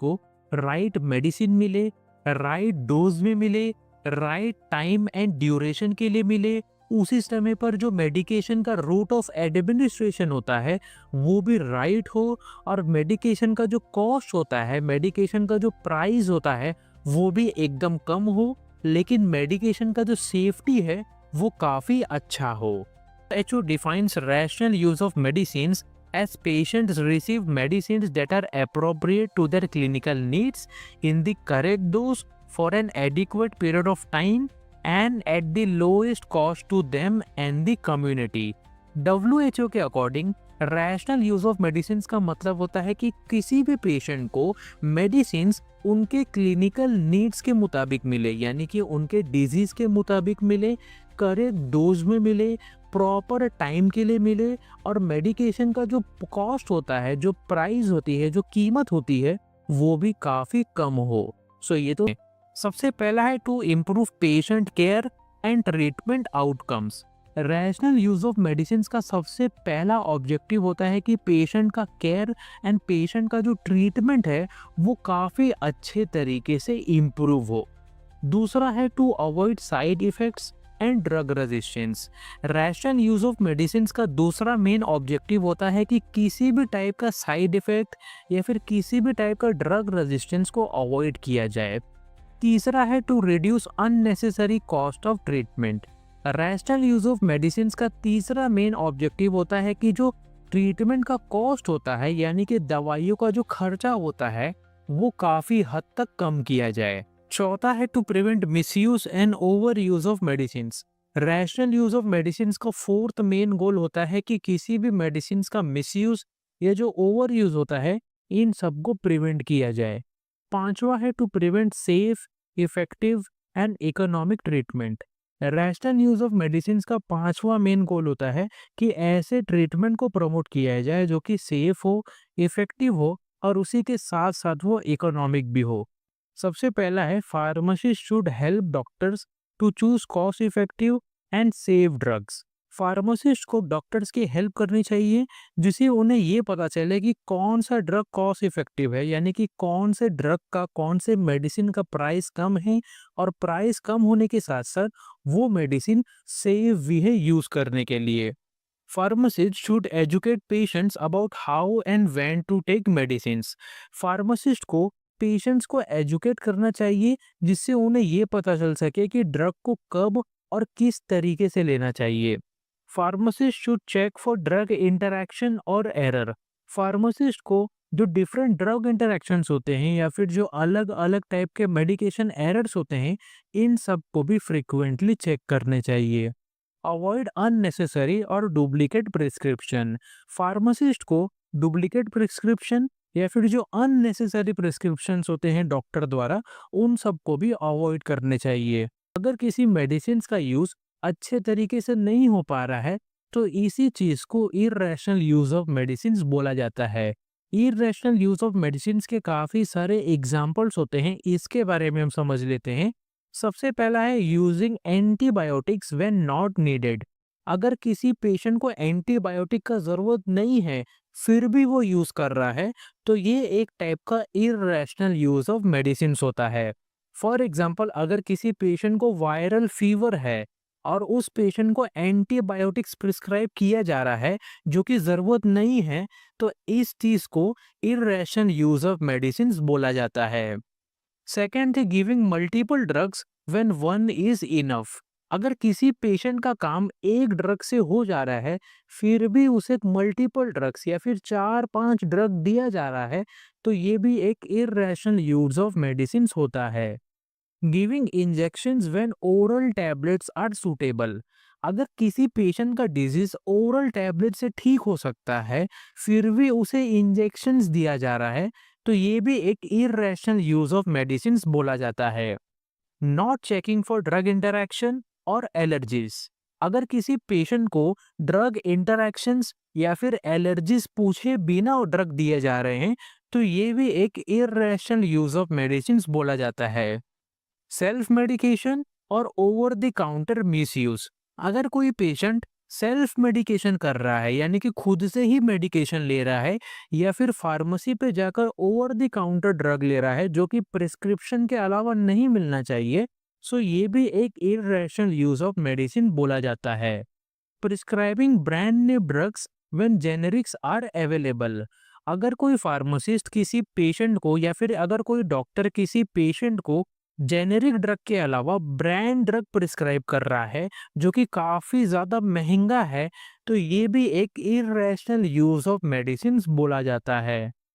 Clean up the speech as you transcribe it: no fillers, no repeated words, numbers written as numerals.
को right medicine मिले, right dose में मिले, राइट टाइम एंड ड्यूरेशन के लिए मिले, उसी समय पर जो मेडिकेशन का रूट ऑफ एडमिनिस्ट्रेशन होता है वो भी राइट हो, और मेडिकेशन का जो कॉस्ट होता है, मेडिकेशन का जो प्राइस होता है वो भी एकदम कम हो, लेकिन मेडिकेशन का जो सेफ्टी है वो काफ़ी अच्छा हो। WHO defines rational use of medicines as patients receive medicines that are appropriate to their clinical needs in the correct dose for an adequate period of time and at the lowest cost to them and the community. WHO के according rational use of medicine का मतलब होता है कि किसी भी patient को medicine उनके क्लिनिकल नीड्स के मुताबिक मिले, यानी कि उनके डिजीज के मुताबिक मिले, करेक्ट डोज में मिले, प्रॉपर टाइम के लिए मिले, और मेडिकेशन का जो कॉस्ट होता है, जो प्राइस होती है, जो कीमत होती है वो भी काफ़ी कम हो। सो ये तो सबसे पहला है to improve patient care and treatment outcomes. Rational use of medicine का सबसे पहला ऑब्जेक्टिव होता है कि पेशेंट का केयर एंड पेशेंट का जो ट्रीटमेंट है वो काफ़ी अच्छे तरीके से इम्प्रूव हो। दूसरा है to avoid side effects and drug resistance. Rational use of medicine का दूसरा मेन ऑब्जेक्टिव होता है कि किसी भी टाइप का साइड इफेक्ट या फिर किसी भी टाइप का ड्रग रेजिस्टेंस को अवॉइड किया जाए। तीसरा है to reduce unnecessary cost of treatment. Rational use of medicine का तीसरा मेन ऑब्जेक्टिव होता है कि जो ट्रीटमेंट का कॉस्ट होता है, यानी कि दवाइयों का जो खर्चा होता है, वो काफ़ी हद तक कम किया जाए। चौथा है to prevent misuse and overuse of medicine. Rational use of medicine का फोर्थ मेन गोल होता है कि किसी भी मेडिसिन का मिसयूज या जो ओवर यूज होता है इन सबको प्रिवेंट किया जाए। पांचवा है to prevent safe, effective and economic treatment. Rational use of medicine का पांचवा मेन गोल होता है कि ऐसे ट्रीटमेंट को प्रमोट किया जाए जो कि सेफ हो, इफेक्टिव हो और उसी के साथ साथ वो इकोनॉमिक भी हो। सबसे पहला है pharmacist should help doctors to choose cost effective and safe drugs. Pharmacist को डॉक्टर्स की हेल्प करनी चाहिए जिससे उन्हें ये पता चले कि कौन सा ड्रग कॉस्ट इफेक्टिव है, यानी कि कौन से ड्रग का, कौन से मेडिसिन का प्राइस कम है, और प्राइस कम होने के साथ साथ वो मेडिसिन सेफ भी है यूज करने के लिए। Pharmacists should educate patients about how and when to take medicines. Pharmacist को पेशेंट्स को एजुकेट करना चाहिए जिससे उन्हें ये पता चल सके कि ड्रग को कब और किस तरीके से लेना चाहिए। Pharmacist should check for drug interaction और एरर। फार्मासिस्ट को जो डिफरेंट ड्रग इंटरैक्शंस होते हैं या फिर जो अलग अलग टाइप के मेडिकेशन एरर्स होते हैं, इन सब को भी फ्रिक्वेंटली चेक करने चाहिए। अवॉइड अननेसेसरी और डुप्लीकेट प्रिस्क्रिप्शन। फार्मासिस्ट को डुप्लीकेट प्रिस्क्रिप्शन या फिर जो अननेसेसरी प्रिस्क्रिप्शंस होते हैं डॉक्टर द्वारा, उन सब को भी अवॉइड करने चाहिए। अगर किसी मेडिसिन का यूज अच्छे तरीके से नहीं हो पा रहा है तो इसी चीज को इररेशनल यूज ऑफ मेडिसिन बोला जाता है। इररेशनल यूज ऑफ मेडिसिन के काफी सारे एग्जाम्पल्स होते हैं, इसके बारे में हम समझ लेते हैं। सबसे पहला है using antibiotics when not needed. अगर किसी पेशेंट को एंटीबायोटिक का जरूरत नहीं है फिर भी वो यूज कर रहा है तो ये एक टाइप का इररेशनल यूज ऑफ मेडिसिन होता है। फॉर एग्जाम्पल, अगर किसी पेशेंट को वायरल फीवर है और उस पेशेंट को एंटीबायोटिक्स प्रिस्क्राइब किया जा रहा है जो कि जरूरत नहीं है, तो इस चीज को इररेशनल यूज ऑफ मेडिसिन बोला जाता है। सेकेंड है giving multiple drugs when one is enough. अगर किसी पेशेंट का काम एक ड्रग से हो जा रहा है फिर भी उसे मल्टीपल ड्रग्स या फिर 4-5 ड्रग दिया जा रहा है तो ये भी एक इररेशनल यूज ऑफ मेडिसिन होता है। Giving injections when oral tablets are suitable. अगर किसी पेशेंट का डिजीज ओरल टैबलेट से ठीक हो सकता है फिर भी उसे इंजेक्शंस दिया जा रहा है तो ये भी एक इररेशनल यूज ऑफ मेडिसिन बोला जाता है। Not checking for drug interaction और एलर्जीज। अगर किसी पेशेंट को ड्रग इंटरैक्शंस या फिर एलर्जीज पूछे बिना ड्रग दिए जा रहे हैं तो ये भी एक इररेशनल यूज ऑफ मेडिसिन बोला जाता है। सेल्फ मेडिकेशन और ओवर द काउंटर मिसयूज। अगर कोई पेशेंट सेल्फ मेडिकेशन कर रहा है यानी कि खुद से ही मेडिकेशन ले रहा है, या फिर फार्मेसी पे जाकर ओवर द काउंटर ड्रग ले रहा है जो कि प्रिस्क्रिप्शन के अलावा नहीं मिलना चाहिए, सो ये भी एक इर्रेशनल यूज ऑफ मेडिसिन बोला जाता है। Prescribing brand name drugs when generics are available. अगर कोई फार्मासिस्ट किसी पेशेंट को या फिर अगर कोई डॉक्टर किसी पेशेंट को जेनेरिक ड्रग के अलावा ब्रांड ड्रग प्रिस्क्राइब कर रहा है जो कि काफ़ी ज़्यादा महंगा है, तो ये भी एक इर्रेशनल यूज़ ऑफ मेडिसिन बोला जाता है।